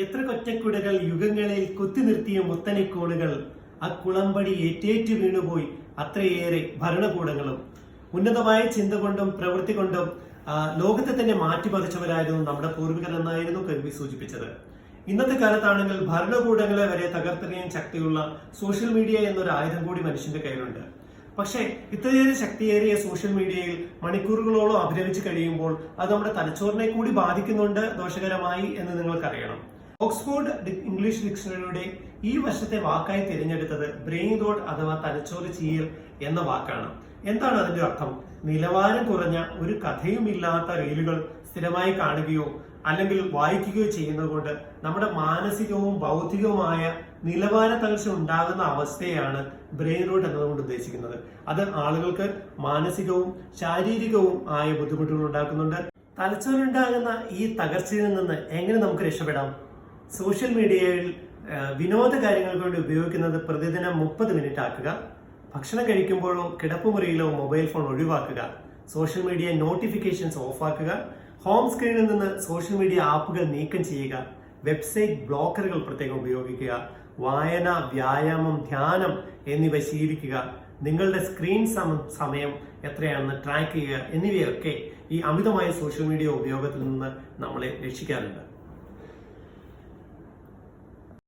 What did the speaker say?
എത്ര കൊറ്റക്കുടകൾ യുഗങ്ങളിൽ കുത്തിനിർത്തിയ മുത്തനിക്കോണുകൾ ആ കുളമ്പടി ഏറ്റേറ്റു വീണുപോയി അത്രയേറെ ഭരണകൂടങ്ങളും. ഉന്നതമായ ചിന്ത കൊണ്ടും പ്രവൃത്തി കൊണ്ടും ലോകത്തെ തന്നെ മാറ്റിമറിച്ചവരായിരുന്നു നമ്മുടെ പൂർവികർ എന്നായിരുന്നു കവി സൂചിപ്പിച്ചത്. ഇന്നത്തെ കാലത്താണെങ്കിൽ ഭരണകൂടങ്ങളെ വരെ തകർത്തെറിയാൻ ശക്തിയുള്ള സോഷ്യൽ മീഡിയ എന്നൊരു ആയുധം കൂടി മനുഷ്യന്റെ കയ്യിലുണ്ട്. പക്ഷേ ഇത്രയേറെ ശക്തിയേറിയ സോഷ്യൽ മീഡിയയിൽ മണിക്കൂറുകളോളം അഭിനയിച്ച് കഴിയുമ്പോൾ അത് നമ്മുടെ തലച്ചോറിനെ കൂടി ബാധിക്കുന്നുണ്ട് ദോഷകരമായി എന്ന് നിങ്ങൾക്കറിയണം. ഓക്സ്ഫോർഡ് ഇംഗ്ലീഷ് ഡിക്ഷണറിയുടെ ഈ വർഷത്തെ വാക്കായി തിരഞ്ഞെടുത്തത് ബ്രെയിൻ റോട്ട് അഥവാ തലച്ചോറ് ചീയൽ എന്ന വാക്കാണ്. എന്താണ് അതിന്റെ അർത്ഥം? നിലവാരം കുറഞ്ഞ ഒരു കഥയുമില്ലാത്ത റീലുകൾ സ്ഥിരമായി കാണുകയോ അല്ലെങ്കിൽ വായിക്കുകയോ ചെയ്യുന്നത് കൊണ്ട് നമ്മുടെ മാനസികവും ബൗദ്ധികവുമായ നിലവാര തകർച്ച ഉണ്ടാകുന്ന അവസ്ഥയാണ് ബ്രെയിൻ റോട്ട് എന്നതുകൊണ്ട് ഉദ്ദേശിക്കുന്നത്. അത് ആളുകൾക്ക് മാനസികവും ശാരീരികവും ആയ ബുദ്ധിമുട്ടുകൾ ഉണ്ടാക്കുന്നുണ്ട്. തലച്ചോറുണ്ടാകുന്ന ഈ തകർച്ചയിൽ നിന്ന് എങ്ങനെ നമുക്ക് രക്ഷപ്പെടാം? സോഷ്യൽ മീഡിയയിൽ വിനോദ കാര്യങ്ങൾക്ക് വേണ്ടി ഉപയോഗിക്കുന്നത് പ്രതിദിനം 30 മിനിറ്റ് ആക്കുക. ഭക്ഷണം കഴിക്കുമ്പോഴോ കിടപ്പുമുറിയിലോ മൊബൈൽ ഫോൺ ഒഴിവാക്കുക. സോഷ്യൽ മീഡിയ നോട്ടിഫിക്കേഷൻസ് ഓഫാക്കുക. ഹോം സ്ക്രീനിൽ നിന്ന് സോഷ്യൽ മീഡിയ ആപ്പുകൾ നീക്കം ചെയ്യുക. വെബ്സൈറ്റ് ബ്ലോക്കറുകൾ പ്രത്യേകം ഉപയോഗിക്കുക. വായന, വ്യായാമം, ധ്യാനം എന്നിവ ശീലിക്കുക. നിങ്ങളുടെ സ്ക്രീൻ സമയം എത്രയാണെന്ന് ട്രാക്ക് ചെയ്യുക എന്നിവയൊക്കെ ഈ അമിതമായ സോഷ്യൽ മീഡിയ ഉപയോഗത്തിൽ നിന്ന് നമ്മളെ രക്ഷിക്കാറുണ്ട്.